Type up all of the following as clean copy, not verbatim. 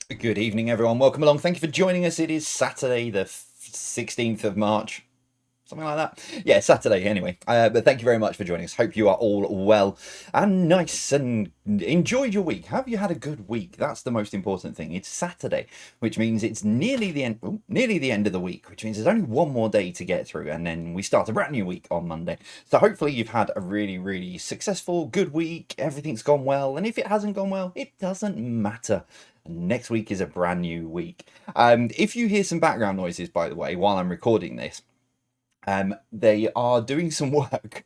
Good evening, everyone. Welcome along. Thank you for joining us. It is Saturday, the 16th of March. Something like that. Yeah, Saturday, anyway. But thank you very much for joining us. Hope you are all well and nice and enjoyed your week. Have you had a good week? That's the most important thing. It's Saturday, which means it's nearly the end, nearly the end of the week, which means there's only one more day to get through, and then we start a brand new week on Monday. So hopefully you've had a really, really successful, good week. Everything's gone well, and if it hasn't gone well, it doesn't matter. Next week is a brand new week. If you hear some background noises, by the way, while I'm recording this, they are doing some work.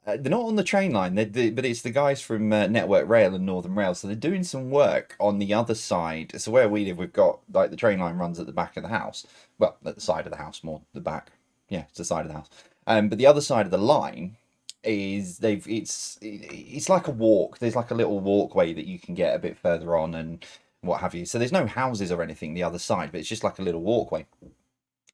They're not on the train line, but it's the guys from Network Rail and Northern Rail. So they're doing some work on the other side. So where we live, we've got like the train line runs at the back of the house. Well, at the side of the house, more the back. Yeah, it's the side of the house. But the other side of the line is it's like a walk. There's like a little walkway that you can get a bit further on and what have you. So there's no houses or anything the other side, but it's just like a little walkway.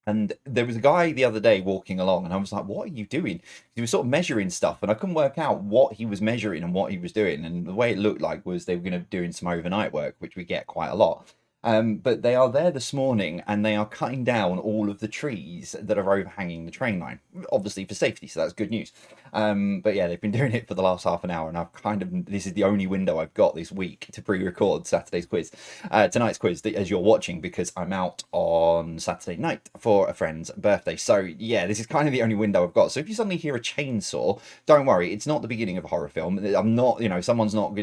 And there was a guy the other day walking along, and I was like, "What are you doing?" He was sort of measuring stuff, and I couldn't work out what he was measuring and what he was doing. And the way it looked like was they were going to be doing some overnight work, which we get quite a lot. But they are there this morning, and they are cutting down all of the trees that are overhanging the train line, obviously for safety. So that's good news. But yeah, they've been doing it for the last half an hour, and I've this is the only window I've got this week to pre-record Saturday's quiz, tonight's quiz as you're watching, because I'm out on Saturday night for a friend's birthday. So yeah, this is kind of the only window I've got. So if you suddenly hear a chainsaw, don't worry, it's not the beginning of a horror film. I'm not, someone's not,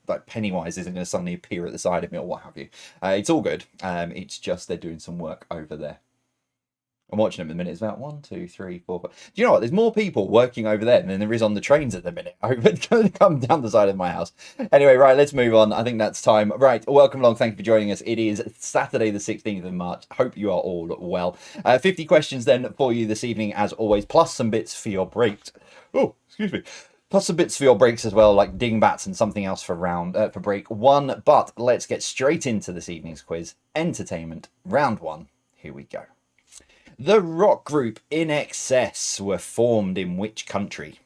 like Pennywise isn't going to suddenly appear at the side of me or what have you. It's all good. It's just they're doing some work over there. I'm watching them at the minute. It's about one, two, three, four, five. Do you know what? There's more people working over there than there is on the trains at the minute. Over come down the side of my house. Anyway, right, let's move on. I think that's time. Right, welcome along. Thank you for joining us. It is Saturday, the 16th of March. Hope you are all well. 50 questions then for you this evening, as always, plus some bits for your break. Oh, excuse me. Plus some bits for your breaks as well, like dingbats and something else for for break one. But let's get straight into this evening's quiz. Entertainment, round one. Here we go. The rock group INXS were formed in which country?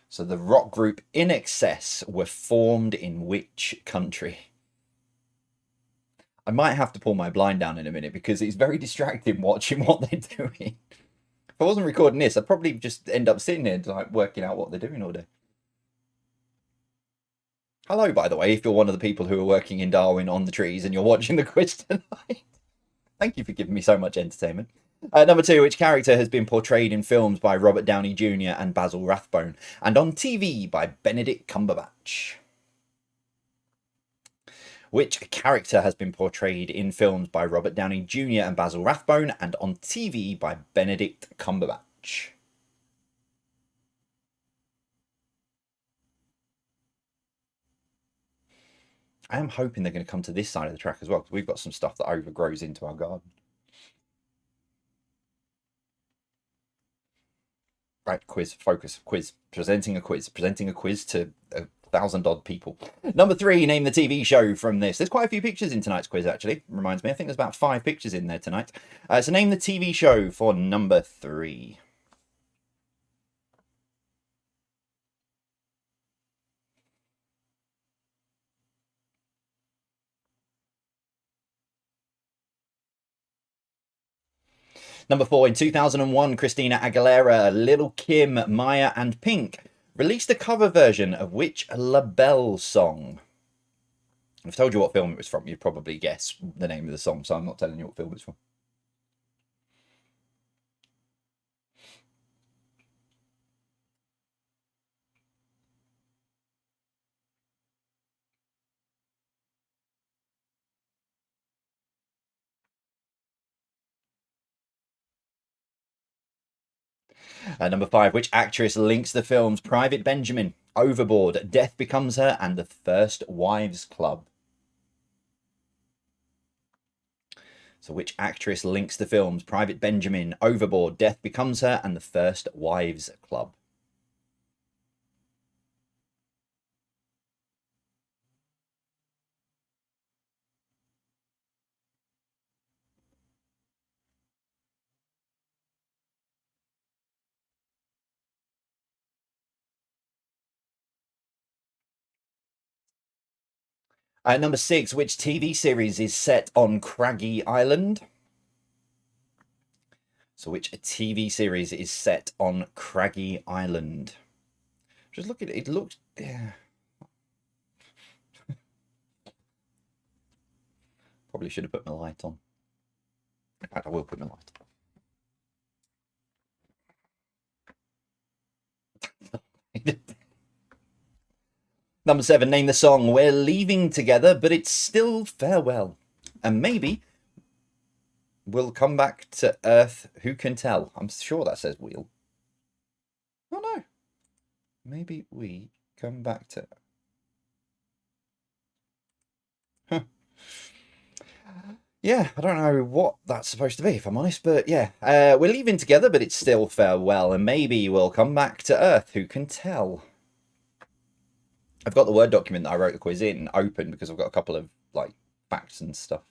So the rock group INXS were formed in which country? I might have to pull my blind down in a minute because it's very distracting watching what they're doing. If I wasn't recording this, I'd probably just end up sitting there like working out what they're doing all day. Hello, by the way, if you're one of the people who are working in Darwin on the trees and you're watching the quiz tonight. Thank you for giving me so much entertainment. Number two, which character has been portrayed in films by Robert Downey Jr. and Basil Rathbone, and on TV by Benedict Cumberbatch? Which character has been portrayed in films by Robert Downey Jr. and Basil Rathbone, and on TV by Benedict Cumberbatch? I am hoping they're going to come to this side of the track as well, because we've got some stuff that overgrows into our garden. Right, quiz, focus, quiz, presenting a quiz to 1,000 odd people. Number three, name the TV show from this. There's quite a few pictures in tonight's quiz, actually. Reminds me, I think there's about 5 pictures in there tonight. So name the TV show for number three. Number four, in 2001, Christina Aguilera, Lil' Kim, Maya, and Pink released a cover version of which LaBelle song? I've told you what film it was from. You'd probably guess the name of the song, so I'm not telling you what film it's from. Number five, which actress links the films Private Benjamin, Overboard, Death Becomes Her, and The First Wives Club? So, which actress links the films Private Benjamin, Overboard, Death Becomes Her, and The First Wives Club? Number 6, which TV series is set on Craggy Island? So which TV series is set on Craggy Island? Just look at it. It looks... Yeah. Probably should have put my light on. In fact, I will put my light on. Number 7, name the song We're Leaving Together, but it's still farewell. And maybe we'll come back to Earth, who can tell? I'm sure that says we'll. Oh no. Maybe we come back to... Huh. Yeah, I don't know what that's supposed to be, if I'm honest, but yeah. We're leaving together, but it's still farewell, and maybe we'll come back to Earth, who can tell? I've got the Word document that I wrote the quiz in open because I've got a couple of, like, facts and stuff.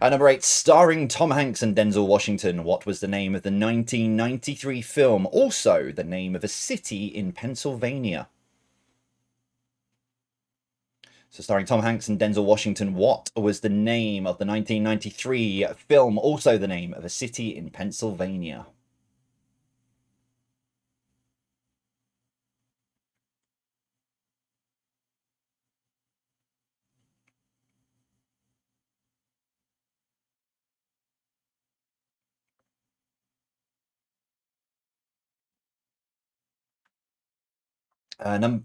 Number 8, starring Tom Hanks and Denzel Washington, what was the name of the 1993 film? Also the name of a city in Pennsylvania. So starring Tom Hanks and Denzel Washington, what was the name of the 1993 film? Also the name of a city in Pennsylvania.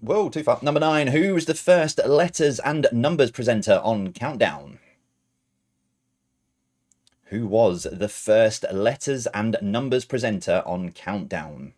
Whoa, too far. Number 9, who was the first letters and numbers presenter on Countdown? Who was the first letters and numbers presenter on Countdown?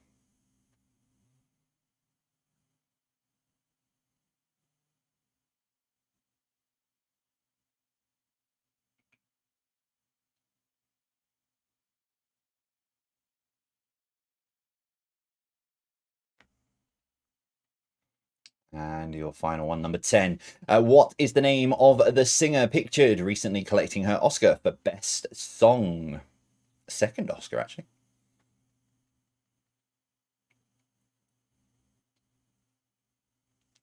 And your final one, number 10. What is the name of the singer pictured recently collecting her Oscar for Best Song? Second Oscar, actually.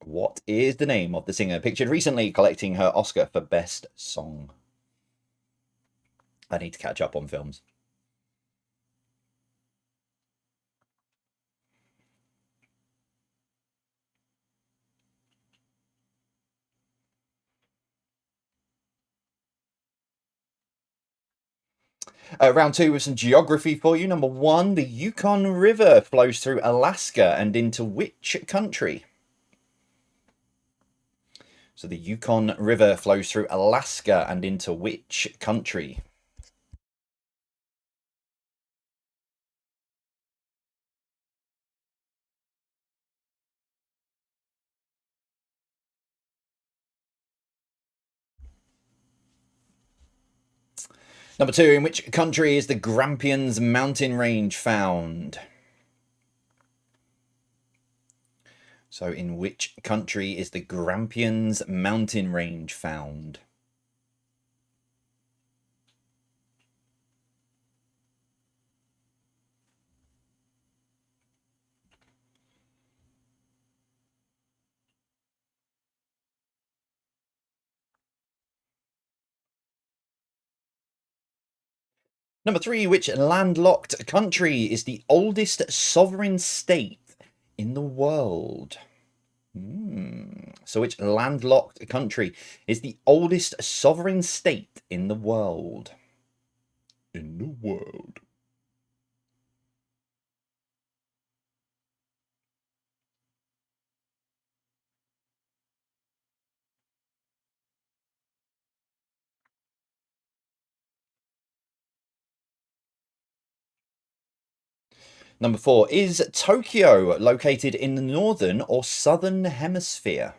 What is the name of the singer pictured recently collecting her Oscar for Best Song? I need to catch up on films. Round 2 with some geography for you. Number 1, the Yukon River flows through Alaska and into which country? So the Yukon River flows through Alaska and into which country? Number 2, in which country is the Grampians mountain range found? So in which country is the Grampians mountain range found? Number 3, which landlocked country is the oldest sovereign state in the world? So which landlocked country is the oldest sovereign state in the world? In the world. Number 4, is Tokyo located in the northern or southern hemisphere?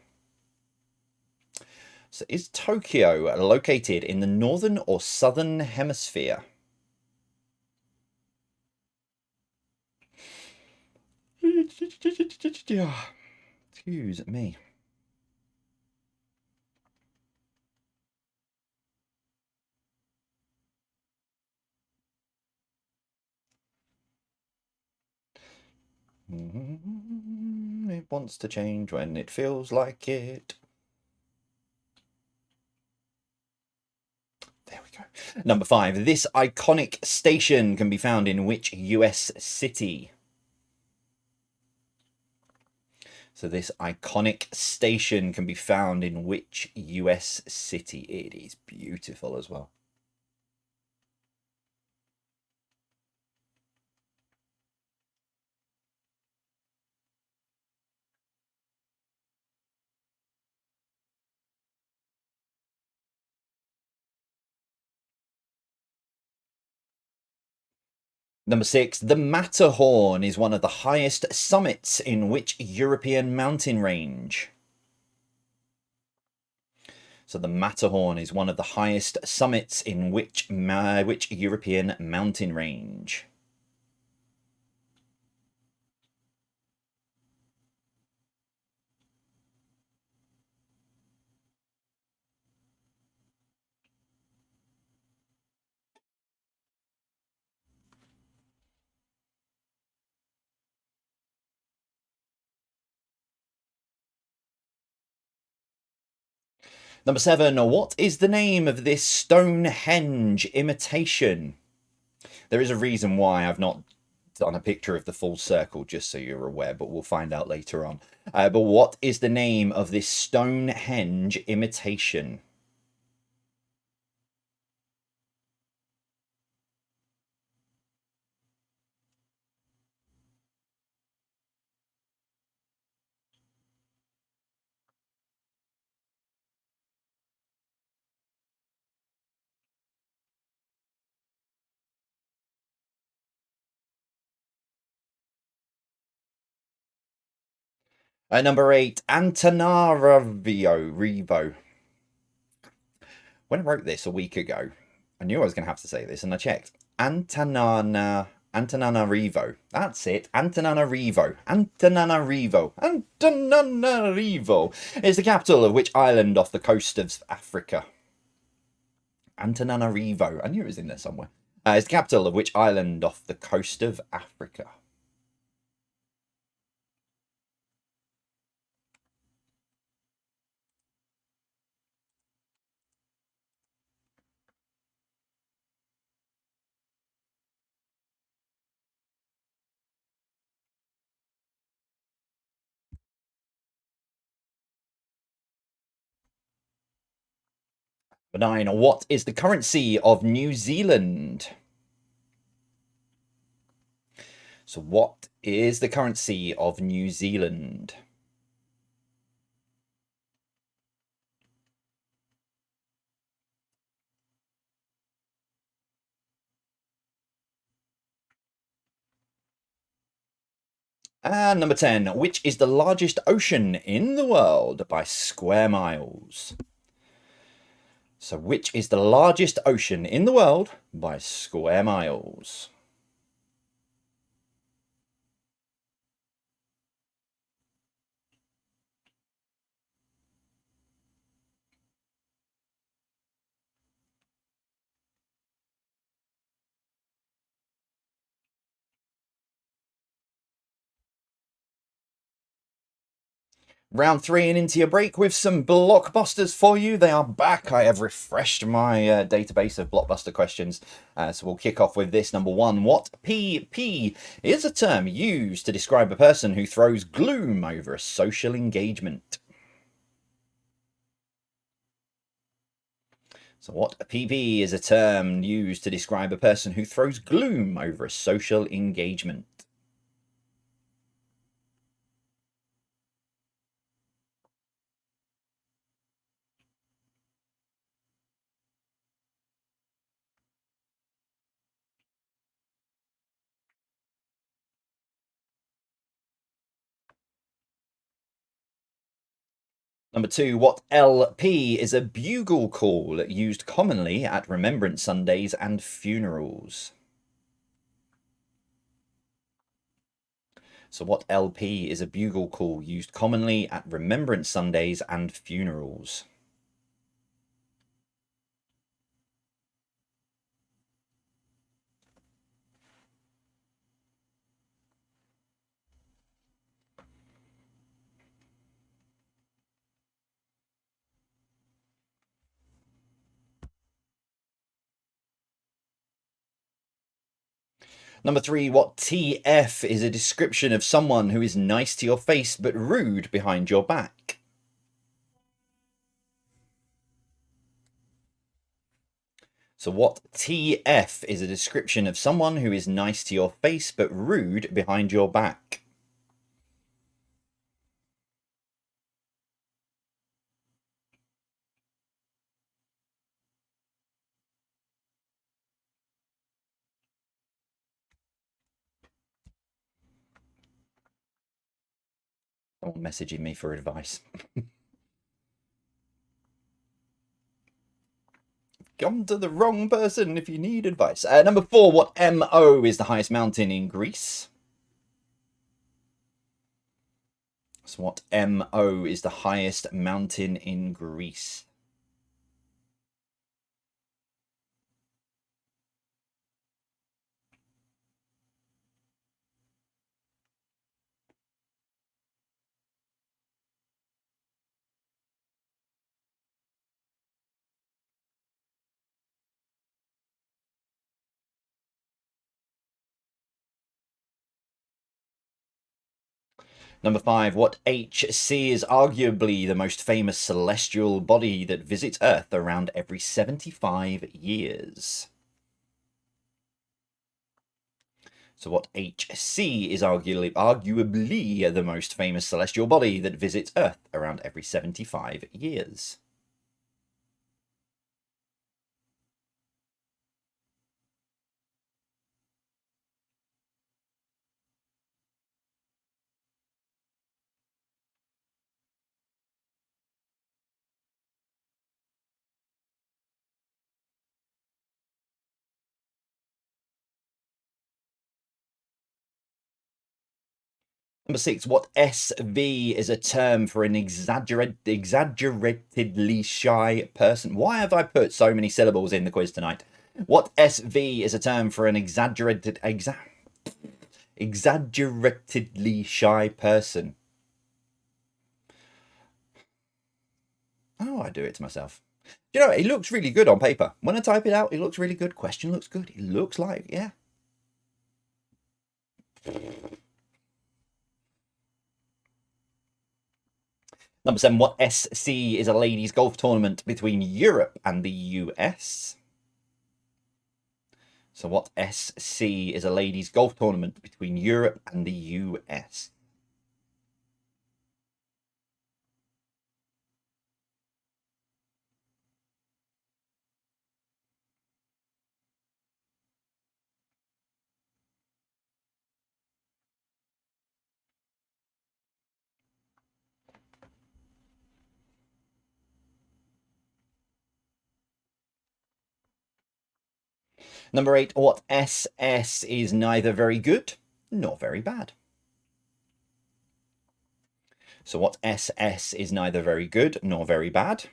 So is Tokyo located in the northern or southern hemisphere? Excuse me. It wants to change when it feels like it. There we go. Number 5. This iconic station can be found in which US city? So this iconic station can be found in which US city? It is beautiful as well. Number 6. The Matterhorn is one of the highest summits in which European mountain range? So the Matterhorn is one of the highest summits in which European mountain range? Number 7. What is the name of this Stonehenge imitation? There is a reason why I've not done a picture of the full circle, just so you're aware, but we'll find out later on. But what is the name of this Stonehenge imitation? Number 8, Antananarivo. When I wrote this a week ago, I knew I was going to have to say this, and I checked. Antananarivo. That's it. Antananarivo. Antananarivo. Antananarivo is the capital of which island off the coast of Africa? Antananarivo. I knew it was in there somewhere. It's the capital of which island off the coast of Africa? Number 9. What is the currency of New Zealand? So what is the currency of New Zealand? And number 10, which is the largest ocean in the world by square miles? So which is the largest ocean in the world by square miles? Round 3 and into your break with some blockbusters for you. They are back. I have refreshed my database of blockbuster questions. So we'll kick off with this. Number 1. What PP is a term used to describe a person who throws gloom over a social engagement? So what PP is a term used to describe a person who throws gloom over a social engagement? Number 2, what LP is a bugle call used commonly at Remembrance Sundays and funerals? So what LP is a bugle call used commonly at Remembrance Sundays and funerals? Number 3, what TF is a description of someone who is nice to your face but rude behind your back? So what TF is a description of someone who is nice to your face but rude behind your back? Someone messaging me for advice. Come to the wrong person if you need advice. Number 4, what MO is the highest mountain in Greece? So what MO is the highest mountain in Greece? Number 5, what HC is arguably the most famous celestial body that visits Earth around every 75 years? So what HC is arguably the most famous celestial body that visits Earth around every 75 years? Number 6, what SV is a term for an exaggeratedly shy person? Why have I put so many syllables in the quiz tonight? What SV is a term for an exaggeratedly shy person? Oh, I do it to myself. You know, it looks really good on paper. When I type it out, it looks really good. Question looks good. It looks like, yeah. Number 7, what SC is a ladies' golf tournament between Europe and the US? So what SC is a ladies' golf tournament between Europe and the US? Number 8, what SS is neither very good nor very bad? So what SS is neither very good nor very bad?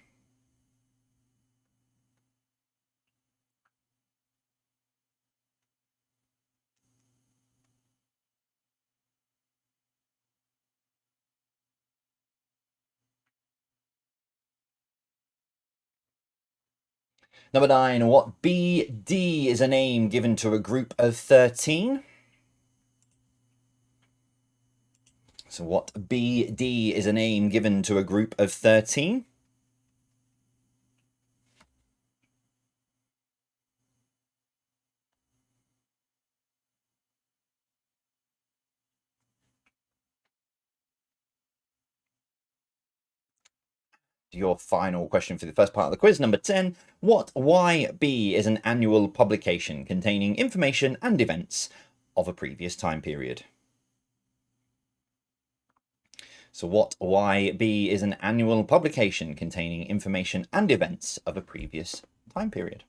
Number 9, what BD is a name given to a group of 13? So what BD is a name given to a group of 13? Your final question for the first part of the quiz. Number 10, what YB is an annual publication containing information and events of a previous time period? So what YB is an annual publication containing information and events of a previous time period?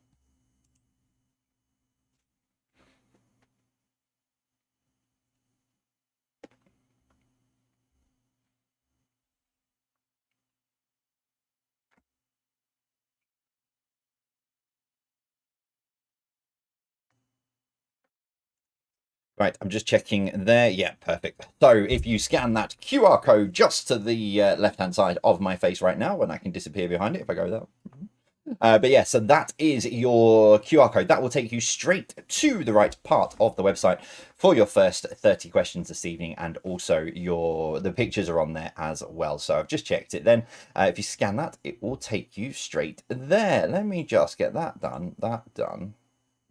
Right, I'm just checking there. Yeah, perfect. So if you scan that QR code just to the left-hand side of my face right now, and I can disappear behind it if I go there. But yeah, so that is your QR code. That will take you straight to the right part of the website for your first 30 questions this evening, and also the pictures are on there as well. So I've just checked it then. If you scan that, it will take you straight there. Let me just get that done. That done.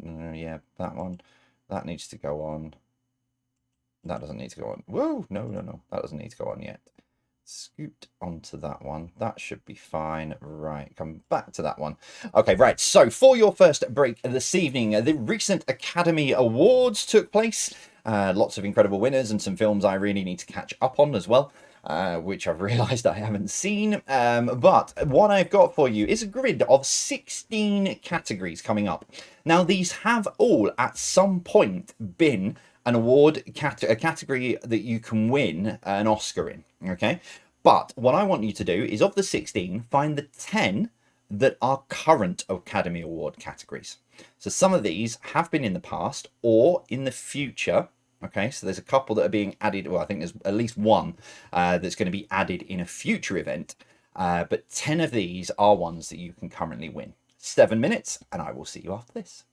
Yeah, that one. That needs to go on. That doesn't need to go on. Whoa, no. That doesn't need to go on yet. Scoot onto that one. That should be fine. Right, come back to that one. Okay, right. So for your first break this evening, the recent Academy Awards took place. Lots of incredible winners and some films I really need to catch up on as well. Which I've realised I haven't seen. But what I've got for you is a grid of 16 categories coming up. Now, these have all at some point been an award, a category that you can win an Oscar in, okay? But what I want you to do is, of the 16, find the 10 that are current Academy Award categories. So some of these have been in the past or in the future. Okay, so there's a couple that are being added. Well, I think there's at least one that's going to be added in a future event. But 10 of these are ones that you can currently win. 7 minutes, and I will see you after this.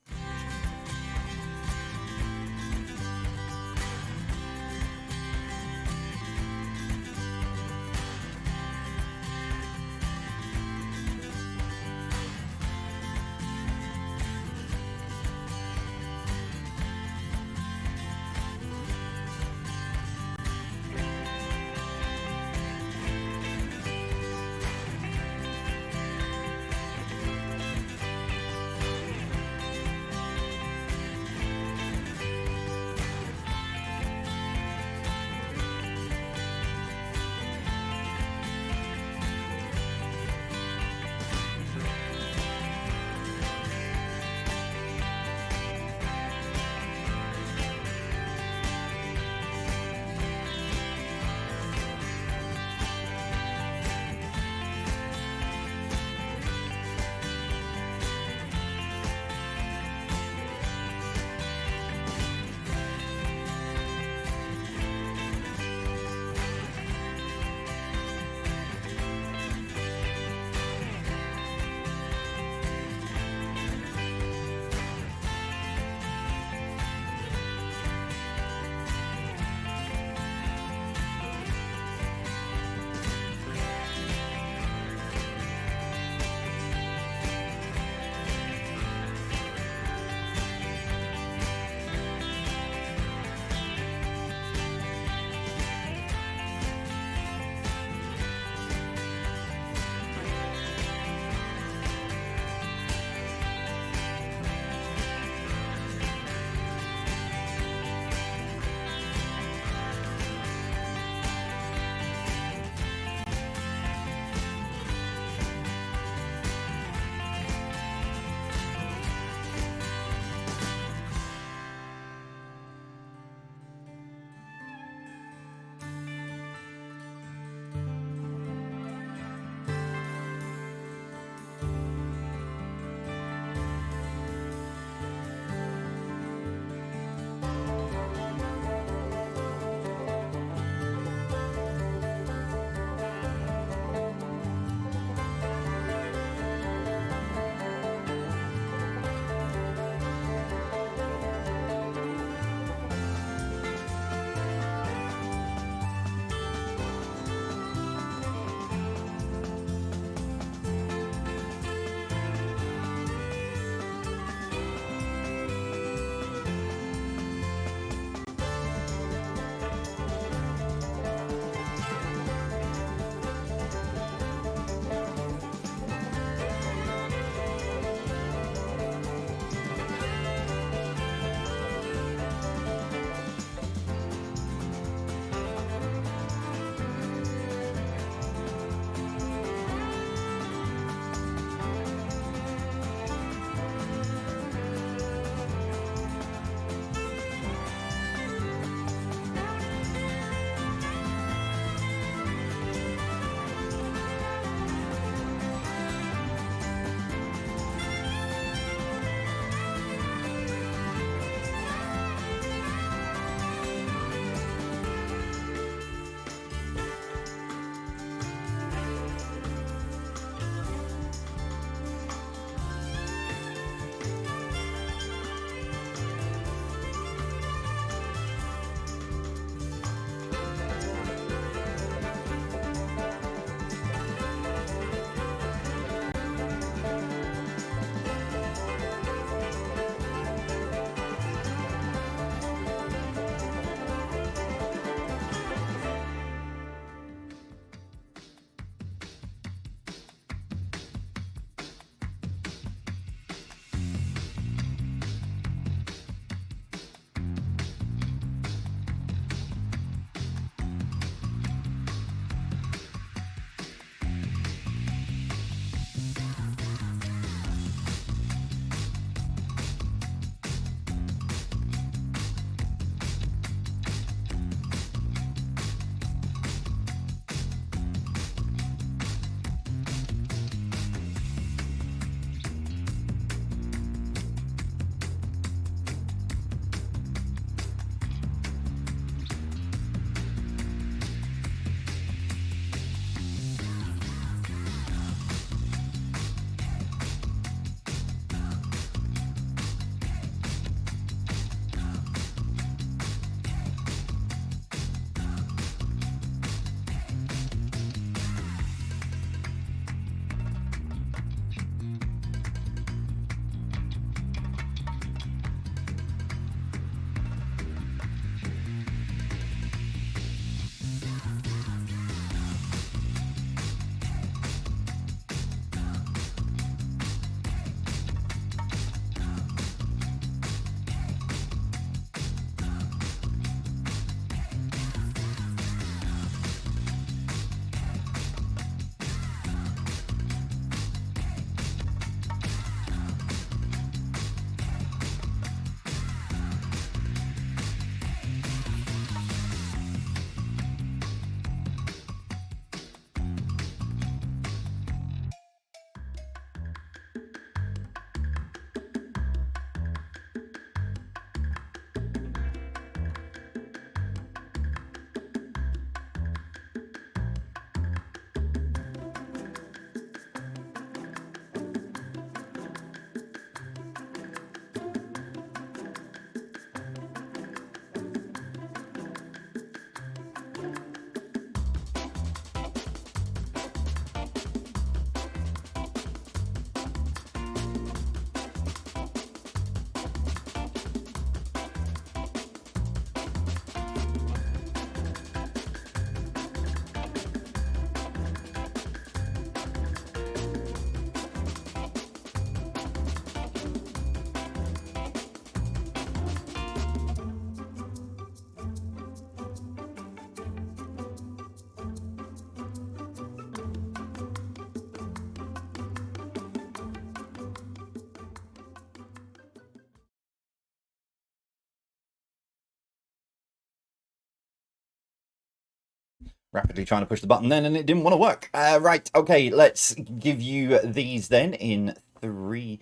Rapidly trying to push the button then, and it didn't want to work. Right, okay, let's give you these then in 3,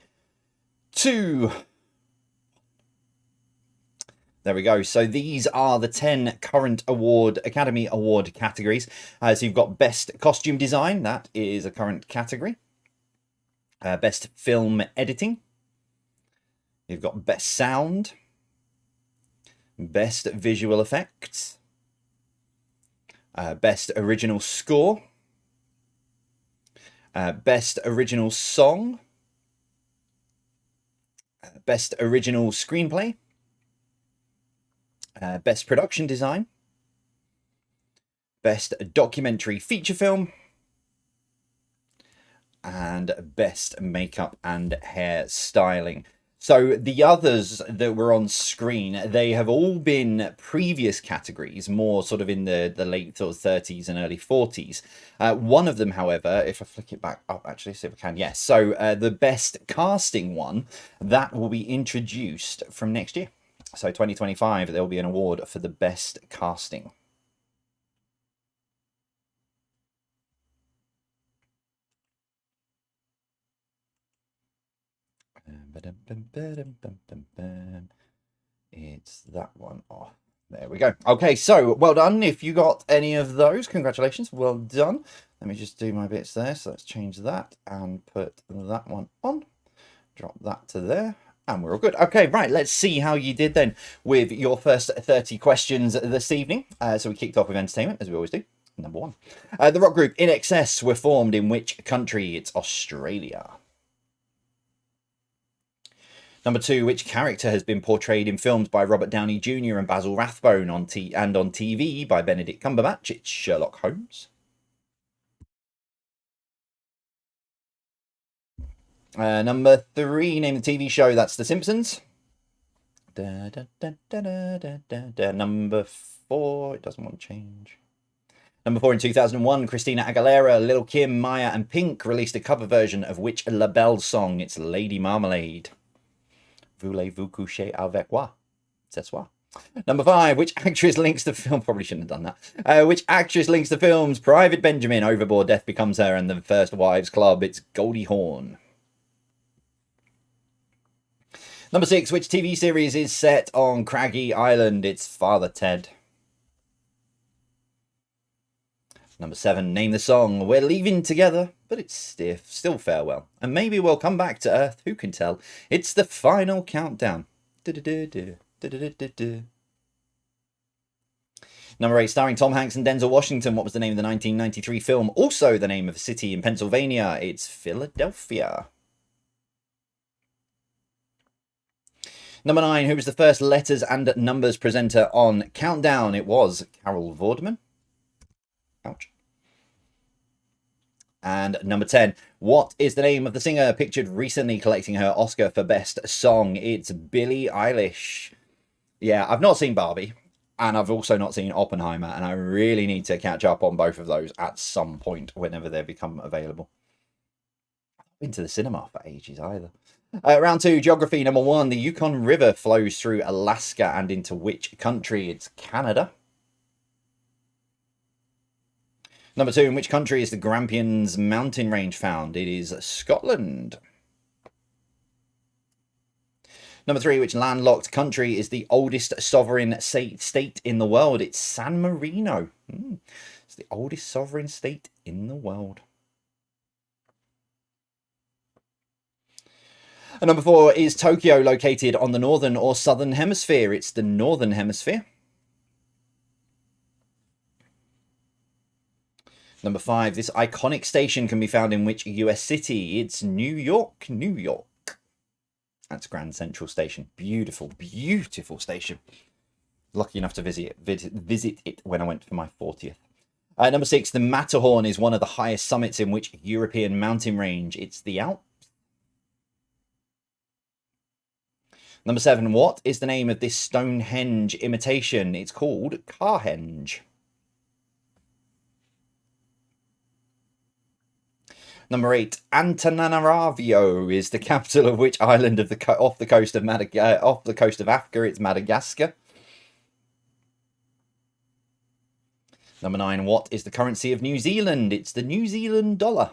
2. There we go. So these are the 10 current Academy Award categories. So you've got Best Costume Design, that is a current category. Best Film Editing. You've got Best Sound. Best Visual Effects. Best Original Score. Best Original Song. Best Original Screenplay. Best Production Design. Best Documentary Feature Film. And Best Makeup and Hair Styling. So the others that were on screen, they have all been previous categories, more sort of in the late sort of 30s and early 40s. One of them, however, if I flick it back up, actually, see if I can, yes. So the Best Casting one, that will be introduced from next year. So 2025, there will be an award for the Best Casting. It's that one. Oh, there we go. Okay, so well done. If you got any of those, congratulations. Well done. Let me just do my bits there. So let's change that and put that one on. Drop that to there. And we're all good. Okay, right, let's see how you did then with your first 30 questions this evening. So we kicked off with entertainment, as we always do. Number 1. The rock group INXS were formed in which country? It's Australia. Number 2, which character has been portrayed in films by Robert Downey Jr. and Basil Rathbone and on TV by Benedict Cumberbatch? It's Sherlock Holmes. Number 3, name the TV show. That's The Simpsons. Number 4, it doesn't want to change. Number 4, in 2001, Christina Aguilera, Lil' Kim, Maya, and Pink released a cover version of which La Belle song? It's Lady Marmalade. Voulez-vous coucher avec moi? C'est soir. Number 5, which actress links the film? Probably shouldn't have done that. Which actress links the films Private Benjamin, Overboard, Death Becomes Her, and The First Wives Club? It's Goldie Hawn. Number 6, which TV series is set on Craggy Island? It's Father Ted. Number 7, name the song. We're leaving together, but it's still farewell. And maybe we'll come back to Earth, who can tell? It's the final countdown. Number 8, starring Tom Hanks and Denzel Washington. What was the name of the 1993 film? Also the name of a city in Pennsylvania. It's Philadelphia. Number 9, who was the first letters and numbers presenter on Countdown? It was Carol Vorderman. Ouch. And number 10, what is the name of the singer pictured recently collecting her Oscar for Best Song? It's Billie Eilish. Yeah, I've not seen Barbie, and I've also not seen Oppenheimer, and I really need to catch up on both of those at some point whenever they become available. I've not been to the cinema for ages either. Round 2, geography. Number 1, the Yukon River flows through Alaska and into which country? It's Canada. Number 2, in which country is the Grampians mountain range found? It is Scotland. Number 3, which landlocked country is the oldest sovereign state in the world? It's San Marino. It's the oldest sovereign state in the world. And number 4, is Tokyo located on the northern or southern hemisphere? It's the northern hemisphere. Number 5, this iconic station can be found in which US city? It's New York, New York. That's Grand Central Station. Beautiful, beautiful station. Lucky enough to visit it when I went for my 40th. Number 6, the Matterhorn is one of the highest summits in which European mountain range? It's the Alps. Number 7, what is the name of this Stonehenge imitation? It's called Carhenge. Number 8, Antananarivo is the capital of which island off the coast of Africa? It's Madagascar. Number 9, what is the currency of New Zealand? It's the New Zealand dollar.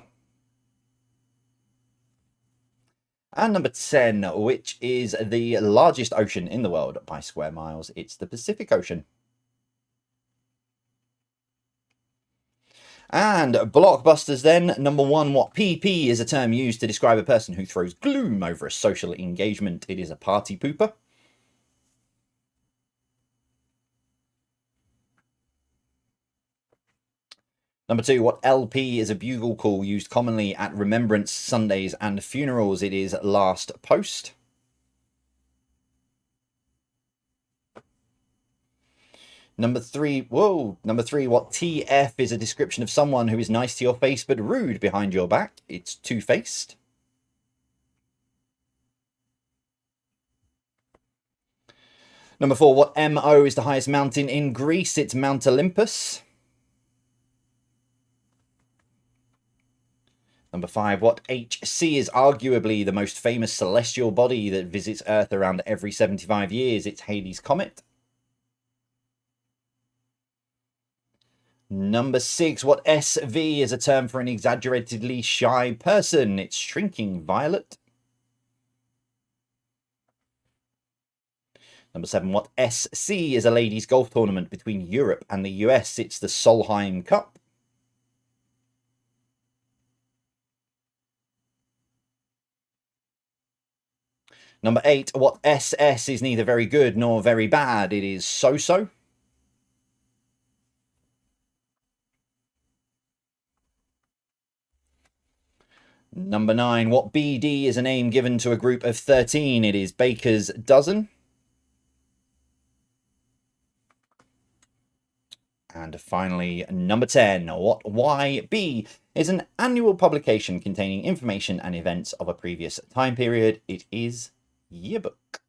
And number 10, which is the largest ocean in the world by square miles? It's the Pacific Ocean. And blockbusters then. Number 1, what PP is a term used to describe a person who throws gloom over a social engagement? It is a party pooper. Number 2, what LP is a bugle call used commonly at remembrance Sundays and funerals? It is last post. Number 3, what TF is a description of someone who is nice to your face but rude behind your back? It's two-faced. Number 4, what MO is the highest mountain in Greece? It's Mount Olympus. Number 5, what HC is arguably the most famous celestial body that visits Earth around every 75 years? It's Halley's Comet. Number 6, what SV is a term for an exaggeratedly shy person? It's Shrinking Violet. Number 7, what SC is a ladies' golf tournament between Europe and the US? It's the Solheim Cup. Number 8, what SS is neither very good nor very bad? It is so-so. Number 9, what BD is a name given to a group of 13? It is Baker's Dozen. And finally, number 10, what YB is an annual publication containing information and events of a previous time period? It is Yearbook.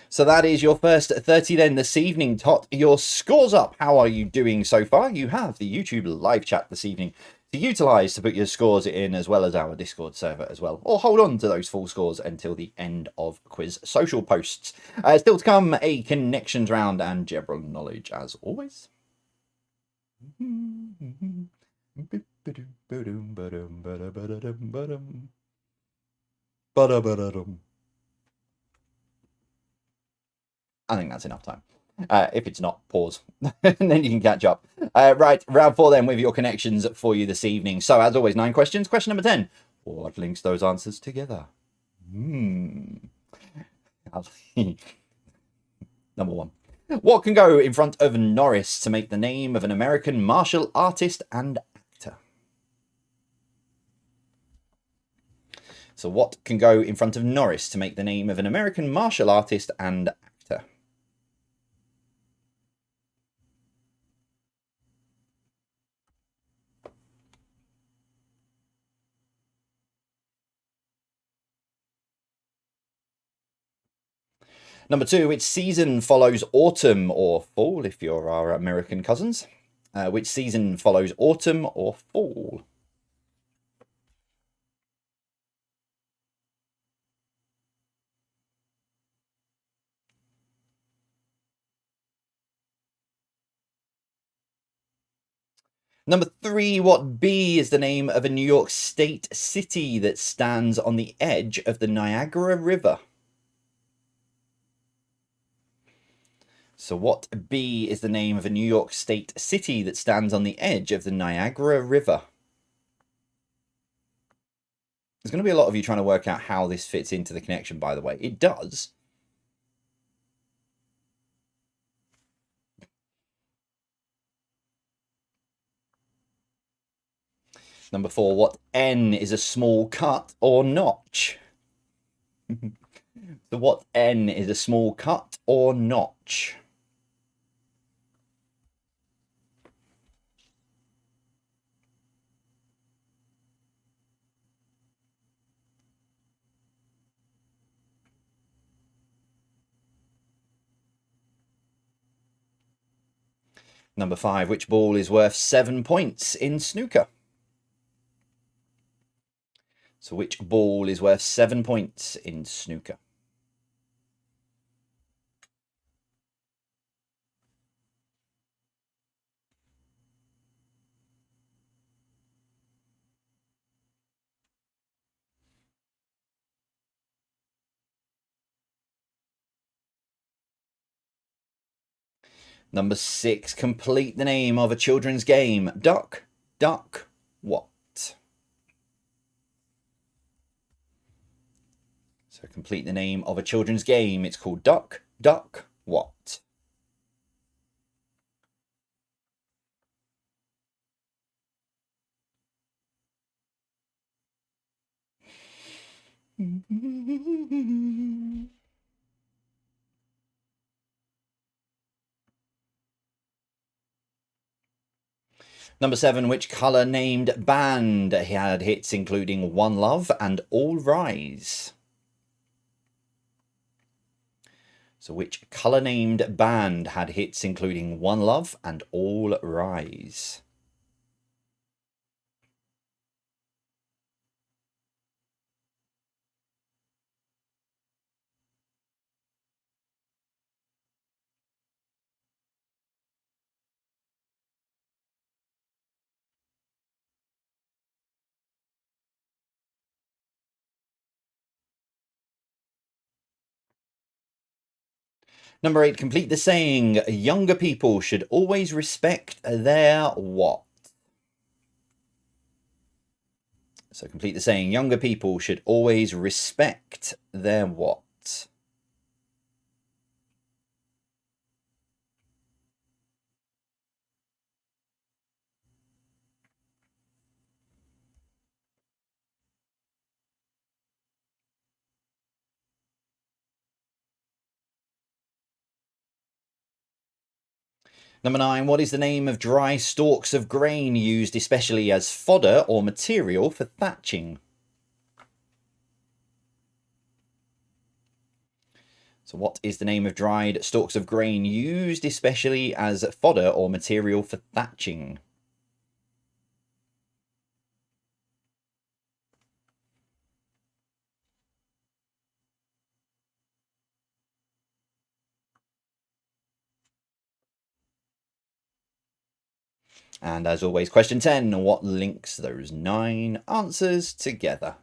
So that is your first 30 then this evening. Tot, your scores up. How are you doing so far? You have the YouTube live chat this evening to utilize to put your scores in, as well as our Discord server as well, or hold on to those full scores until the end of quiz social posts. Still to come, a connections round and general knowledge as always. I think that's enough time. If it's not, pause, and then you can catch up. Right, round 4 then with your connections for you this evening. So as always, 9 questions. Question number 10. What links those answers together? Number 1. What can go in front of Norris to make the name of an American martial artist and actor? So what can go in front of Norris to make the name of an American martial artist and actor? Number 2, which season follows autumn or fall, if you're our American cousins? Which season follows autumn or fall? Number 3, what B is the name of a New York State city that stands on the edge of the Niagara River? So what B is the name of a New York State city that stands on the edge of the Niagara River? There's going to be a lot of you trying to work out how this fits into the connection, by the way. It does. Number 4, what N is a small cut or notch? So what N is a small cut or notch? Number 5, which ball is worth 7 points in snooker? So which ball is worth 7 points in snooker? Number 6, complete the name of a children's game. Duck, duck, what? So complete the name of a children's game. It's called Duck, duck, what? Number 7, which colour named band had hits including One Love and All Rise? So which colour named band had hits including One Love and All Rise? Number 8, complete the saying, younger people should always respect their what? So complete the saying, younger people should always respect their what? Number 9, what is the name of dry stalks of grain used especially as fodder or material for thatching? So what is the name of dried stalks of grain used especially as fodder or material for thatching? And as always, question 10, what links those 9 answers together?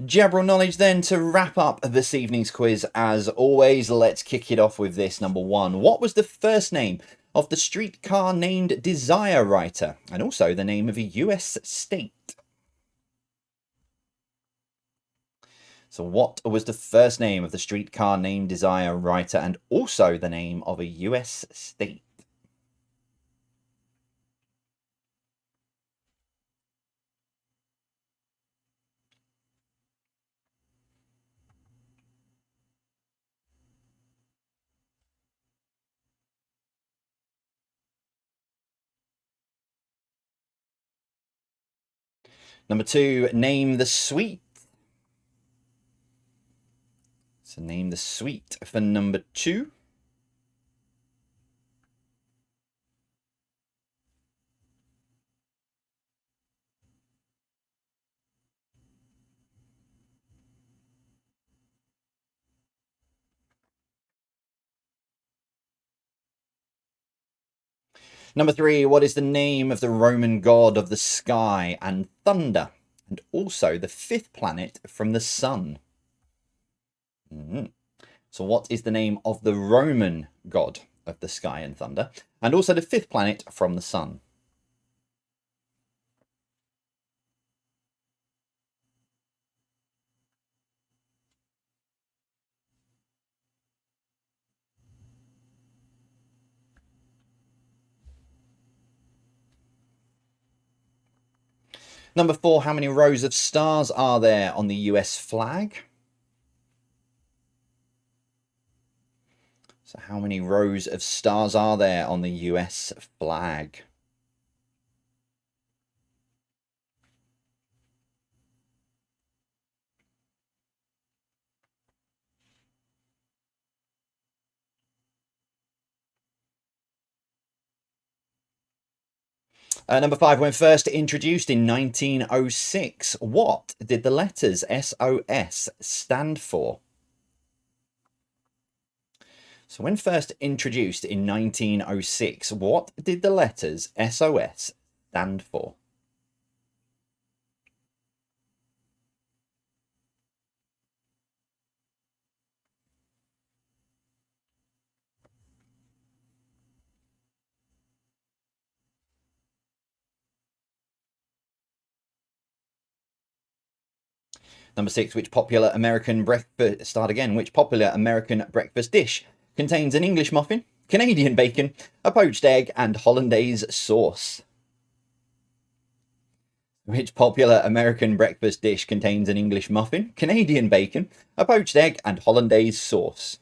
General knowledge then to wrap up this evening's quiz. As always, let's kick it off with this. Number 1, what was the first name of the streetcar named Desire writer, and also the name of a US state? So what was the first name of the streetcar named Desire writer, and also the name of a US state? Number 2, name the sweet. So name the sweet for number 2. Number 3, what is the name of the Roman god of the sky and thunder, and also the 5th planet from the sun? So what is the name of the Roman god of the sky and thunder, and also the 5th planet from the sun? Number 4, how many rows of stars are there on the US flag? So how many rows of stars are there on the US flag? Number 5, when first introduced in 1906, what did the letters SOS stand for? So when first introduced in 1906, what did the letters SOS stand for? Number 6, which popular American breakfast dish contains an English muffin, Canadian bacon, a poached egg, and hollandaise sauce? Which popular American breakfast dish contains an English muffin, Canadian bacon, a poached egg, and hollandaise sauce?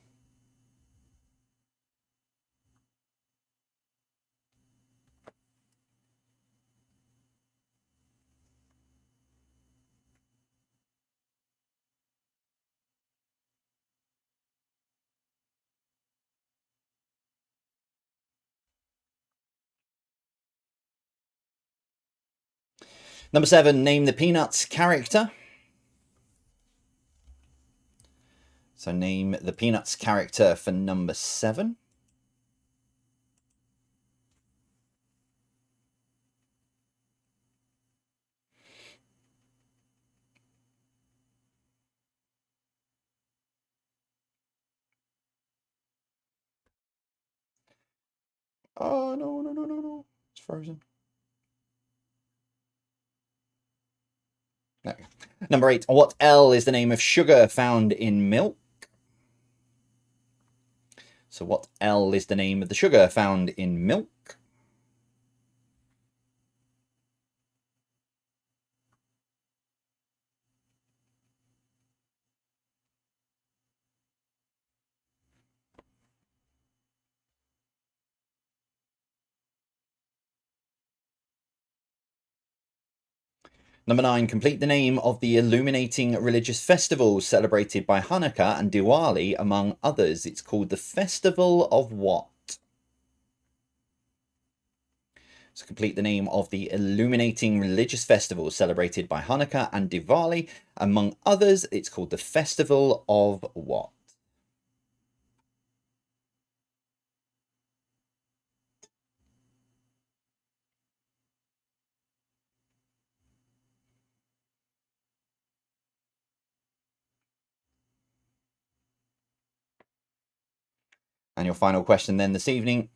Number 7, name the Peanuts character. So name the Peanuts character for number 7. Oh, no. It's frozen. No. Number 8, what L is the name of sugar found in milk? So what L is the name of the sugar found in milk? Number 9, complete the name of the illuminating religious festivals celebrated by Hanukkah and Diwali, among others. It's called the Festival of what? So complete the name of the illuminating religious festivals celebrated by Hanukkah and Diwali, among others. It's called the Festival of what? And your final question then this evening.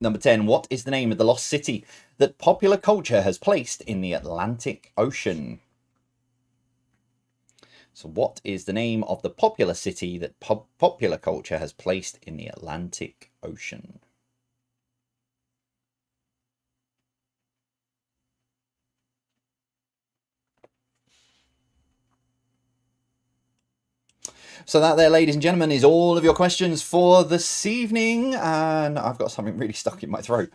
Number 10, what is the name of the lost city that popular culture has placed in the Atlantic Ocean? So what is the name of the popular city that popular culture has placed in the Atlantic Ocean? So that there, ladies and gentlemen, is all of your questions for this evening. And I've got something really stuck in my throat.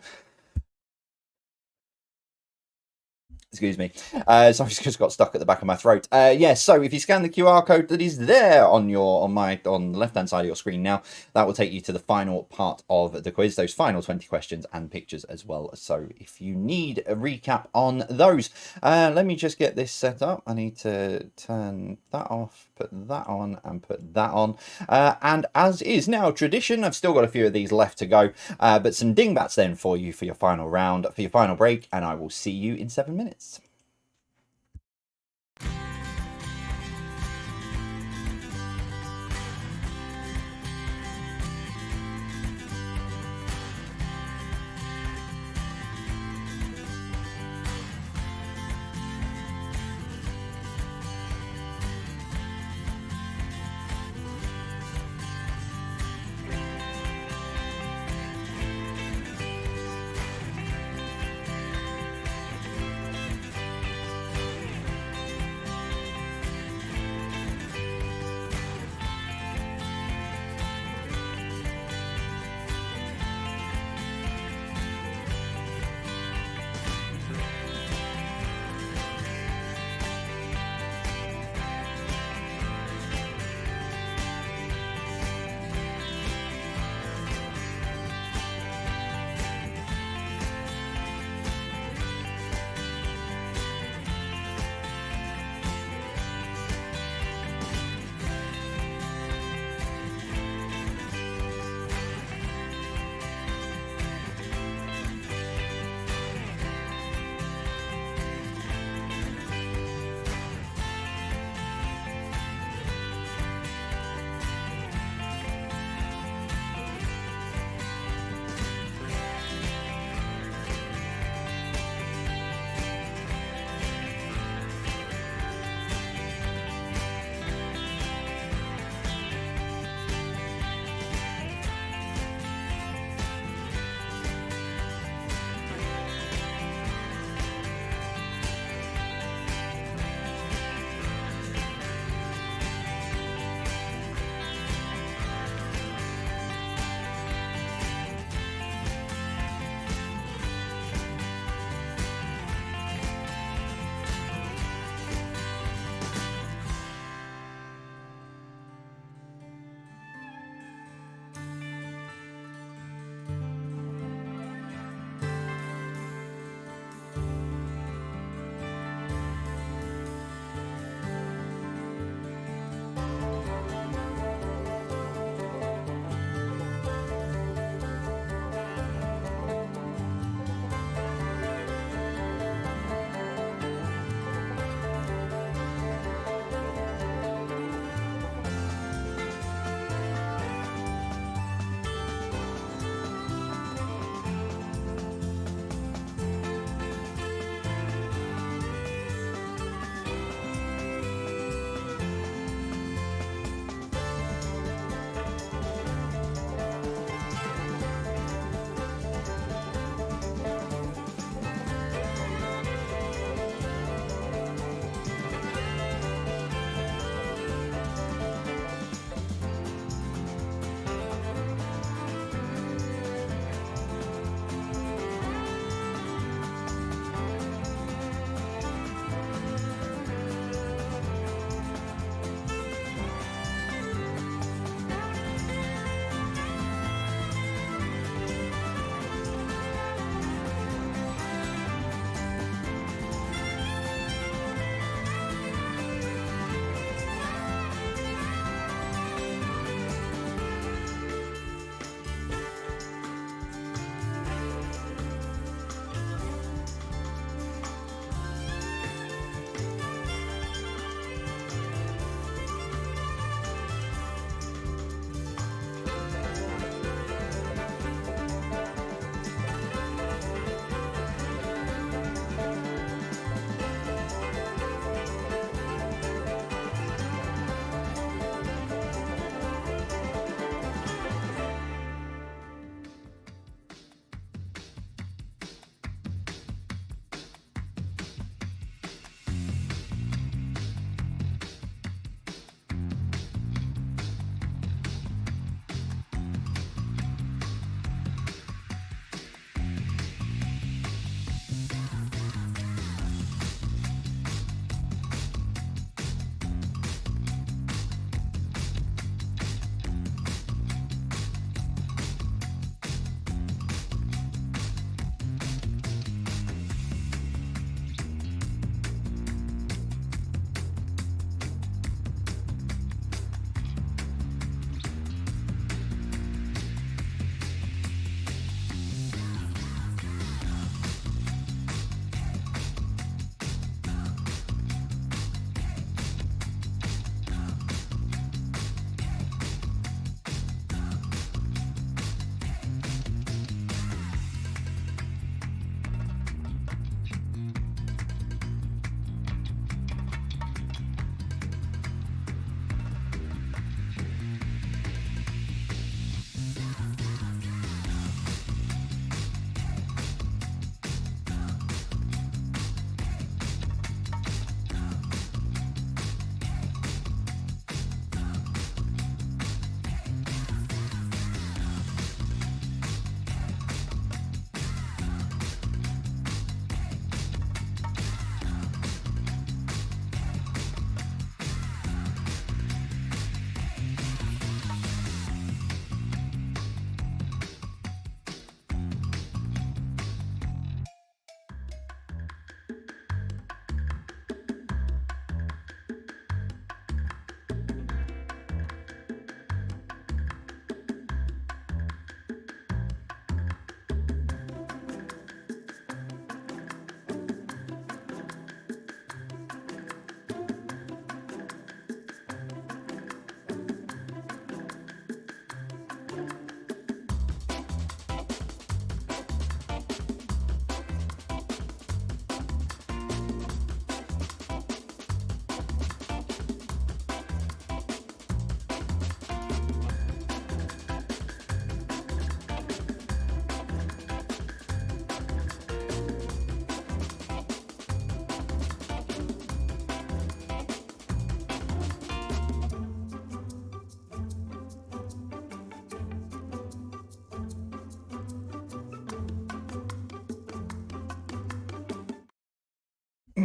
Excuse me. So I just got stuck at the back of my throat. Yes. So if you scan the QR code that is there on the left hand side of your screen now, that will take you to the final part of the quiz. Those final 20 questions and pictures as well. So if you need a recap on those, let me just get this set up. I need to turn that off, put that on, and put that on. And as is now tradition, I've still got a few of these left to go, but some dingbats then for you for your final round, for your final break, and I will see you in 7 minutes.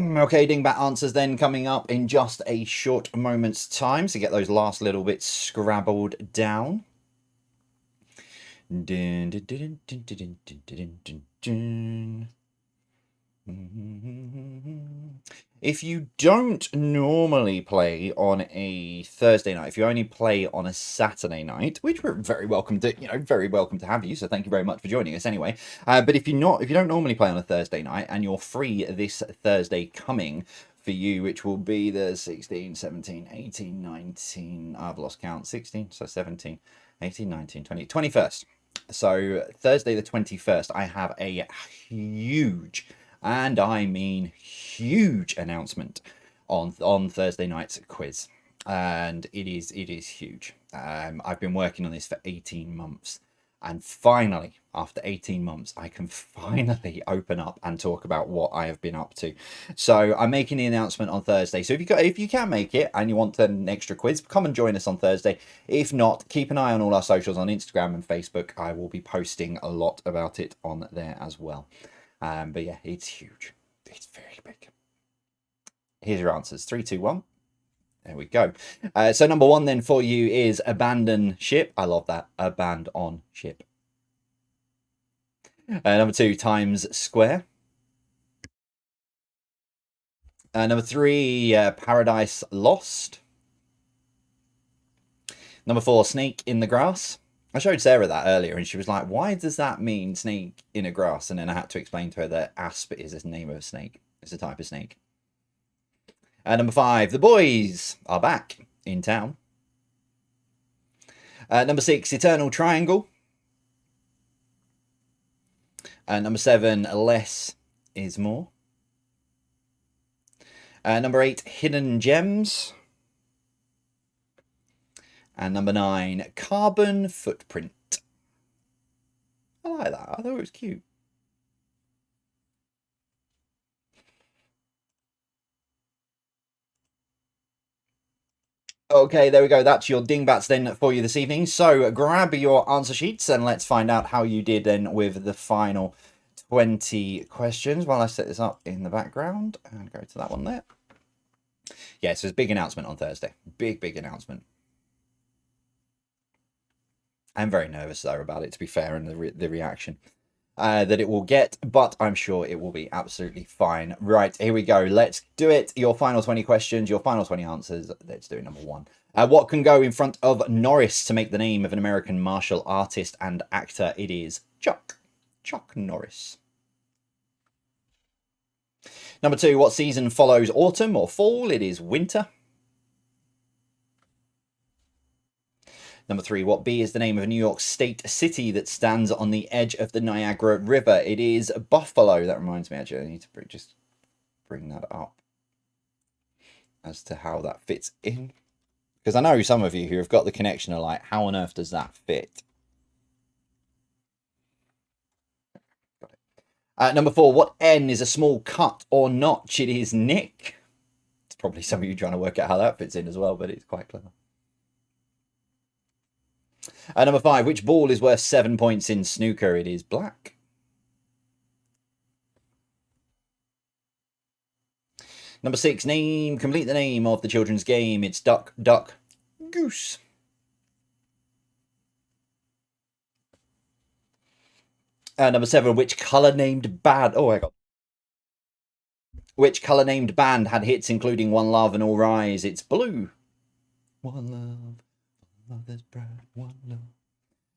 Okay, dingbat answers then coming up in just a short moment's time to get those last little bits scrabbled down. Dun, dun, dun, dun, dun, dun, dun, dun, dun. If you don't normally play on a Thursday night, if you only play on a Saturday night, which we're very welcome to, very welcome to have you. So thank you very much for joining us anyway. But if you don't normally play on a Thursday night and you're free this Thursday coming for you, which will be the 16, 17, 18, 19, I've lost count, 16, so 17, 18, 19, 20, 21st. So Thursday the 21st, I have a huge, and I mean huge, announcement on Thursday night's quiz, and it is huge. I've been working on this for 18 months, and finally, after 18 months, I can finally open up and talk about what I have been up to. So I'm making the announcement on Thursday. So if you can make it and you want an extra quiz, come and join us on Thursday. If not, keep an eye on all our socials on Instagram and Facebook. I will be posting a lot about it on there as well. But yeah, it's huge. It's very big. Here's your answers. 3, 2, 1. There we go. So number 1 then for you is abandon ship. I love that. Abandon ship. Number 2, Times Square. Number 3, Paradise Lost. Number 4, Snake in the Grass. I showed Sarah that earlier and she was like, why does that mean snake in a grass? And then I had to explain to her that asp is the name of a snake. It's a type of snake. Number 5, The Boys Are Back in Town. Number 6, Eternal Triangle. Number 7, Less is More. Number 8, Hidden Gems. And number 9, Carbon Footprint. I like that. I thought it was cute. Okay, there we go. That's your dingbats then for you this evening. So grab your answer sheets and let's find out how you did then with the final 20 questions while I set this up in the background and go to that one there. Yeah, so it's a big announcement on Thursday. Big announcement. I'm very nervous though about it, to be fair, and the reaction that it will get, but I'm sure it will be absolutely fine. Right, here we go. Let's do it. Your final 20 questions, your final 20 answers. Let's do number 1. What can go in front of Norris to make the name of an American martial artist and actor? It is Chuck Norris. Number 2, what season follows autumn or fall? It is winter. Number 3, what B is the name of a New York State city that stands on the edge of the Niagara River? It is Buffalo. That reminds me, actually, I need to just bring that up as to how that fits in. Because I know some of you who have got the connection are like, how on earth does that fit? Got it. Number 4, what N is a small cut or notch? It is Nick. It's probably some of you trying to work out how that fits in as well, but it's quite clever. Number 5, which ball is worth 7 points in snooker? It is black. Number 6, complete the name of the children's game. It's Duck, Duck, Goose. Number 7, which colour named band? Oh, I got. Which colour named band had hits including One Love and All Rise? It's blue. One love. There's bright one love.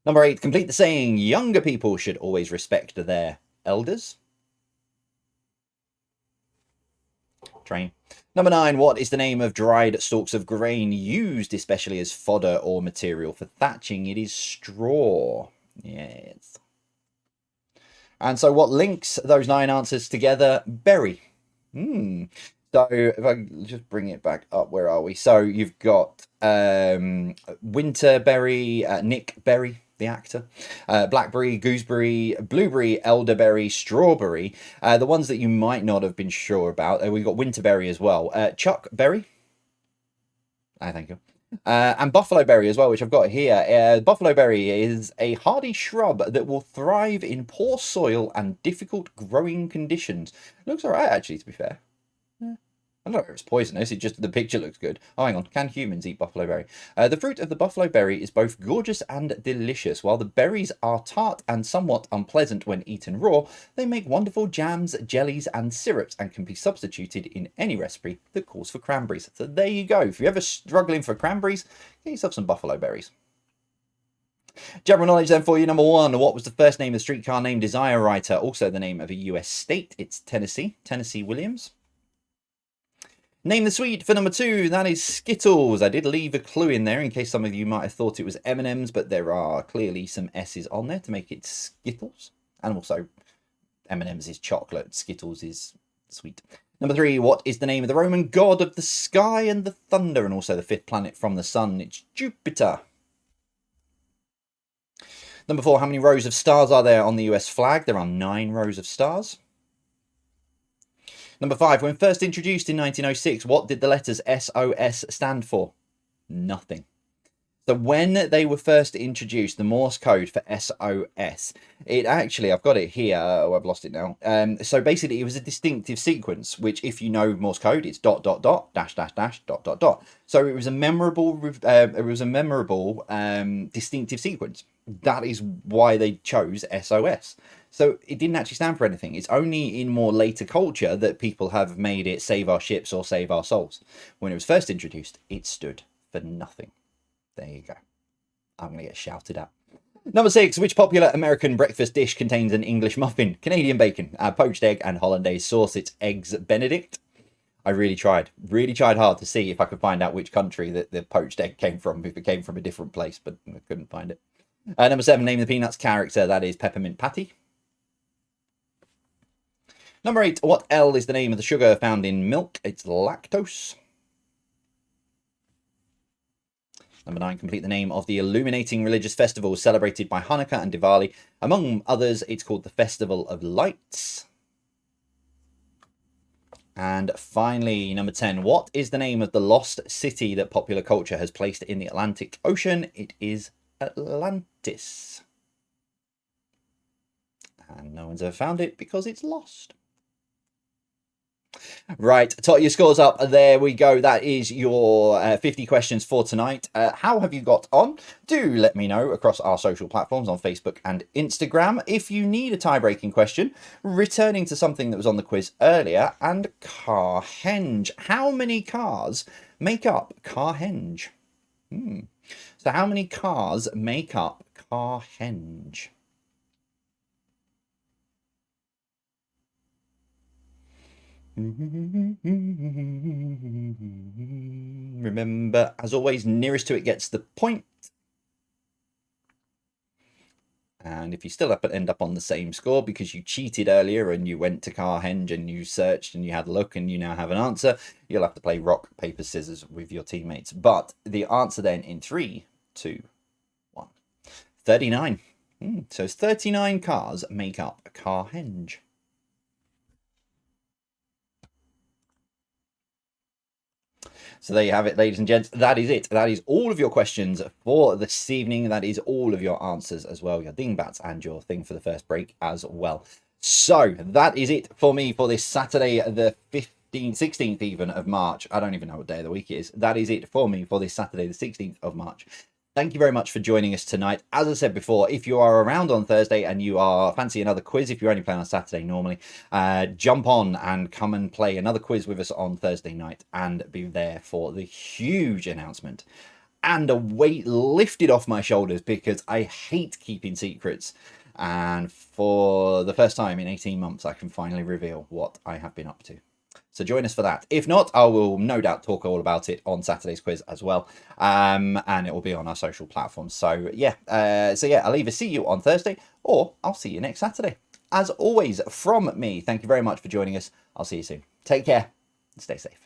Number 8, complete the saying, younger people should always respect their elders. Train. Number 9, what is the name of dried stalks of grain used especially as fodder or material for thatching? It is straw. Yes. And so what links those 9 answers together? Berry. So if I just bring it back up, where are we? So you've got Winterberry, Nick Berry, the actor, blackberry, gooseberry, blueberry, elderberry, strawberry. The ones that you might not have been sure about. We've got Winterberry as well. Chuck Berry. Thank you. And buffalo berry as well, which I've got here. Buffalo berry is a hardy shrub that will thrive in poor soil and difficult growing conditions. Looks all right, actually, to be fair. I don't know if it's poisonous, it just, the picture looks good. Oh, hang on. Can humans eat buffalo berry? The fruit of the buffalo berry is both gorgeous and delicious. While the berries are tart and somewhat unpleasant when eaten raw, they make wonderful jams, jellies, and syrups and can be substituted in any recipe that calls for cranberries. So there you go. If you're ever struggling for cranberries, get yourself some buffalo berries. General knowledge then for you. Number 1, what was the first name of the streetcar named Desire writer? Also the name of a US state. It's Tennessee. Tennessee Williams. Name the sweet for number 2, that is Skittles. I did leave a clue in there in case some of you might have thought it was M&M's, but there are clearly some S's on there to make it Skittles. And also, M&M's is chocolate, Skittles is sweet. Number 3, what is the name of the Roman god of the sky and the thunder, and also the 5th planet from the sun? It's Jupiter. Number 4, how many rows of stars are there on the US flag? There are 9 rows of stars. Number 5, when first introduced in 1906, what did the letters SOS stand for? Nothing. So when they were first introduced, the Morse code for SOS, it actually, I've got it here, oh, I've lost it now. So basically it was a distinctive sequence, which if you know Morse code, it's ... dash, dash, ... So it was a memorable, distinctive sequence. That is why they chose SOS. So it didn't actually stand for anything. It's only in more later culture that people have made it save our ships or save our souls. When it was first introduced, it stood for nothing. There you go. I'm going to get shouted at. Number 6, which popular American breakfast dish contains an English muffin? Canadian bacon, poached egg, and hollandaise sauce. It's Eggs Benedict. I really tried hard to see if I could find out which country that the poached egg came from, if it came from a different place, but I couldn't find it. Number 7, name the Peanuts character. That is Peppermint Patty. Number 8, what L is the name of the sugar found in milk? It's lactose. Number 9, complete the name of the illuminating religious festival celebrated by Hanukkah and Diwali. Among others, it's called the Festival of Lights. And finally, number 10, what is the name of the lost city that popular culture has placed in the Atlantic Ocean? It is Atlantis. And no one's ever found it because it's lost. Right, tot your scores up. There we go. That is your 50 questions for tonight. How have you got on? Do let me know across our social platforms on Facebook and Instagram. If you need a tie-breaking question, returning to something that was on the quiz earlier, and Carhenge. How many cars make up Carhenge? So how many cars make up Carhenge? Remember, as always, nearest to it gets the point. And if you still end up on the same score because you cheated earlier and you went to Carhenge and you searched and you had a look and you now have an answer, you'll have to play rock, paper, scissors with your teammates. But the answer then in 3, 2, 1. 39. So 39 cars make up Carhenge. So there you have it, ladies and gents. That is it. That is all of your questions for this evening. That is all of your answers as well, your dingbats and your thing for the first break as well. So that is it for me for this Saturday, the 16th even of March. I don't even know what day of the week it is. That is it for me for this Saturday, the 16th of March. Thank you very much for joining us tonight. As I said before, if you are around on Thursday and you are fancy another quiz, if you're only playing on Saturday normally, jump on and come and play another quiz with us on Thursday night and be there for the huge announcement and a weight lifted off my shoulders because I hate keeping secrets. And for the first time in 18 months, I can finally reveal what I have been up to. So join us for that. If not, I will no doubt talk all about it on Saturday's quiz as well. And it will be on our social platforms. So yeah, I'll either see you on Thursday or I'll see you next Saturday. As always, from me, thank you very much for joining us. I'll see you soon. Take care and stay safe.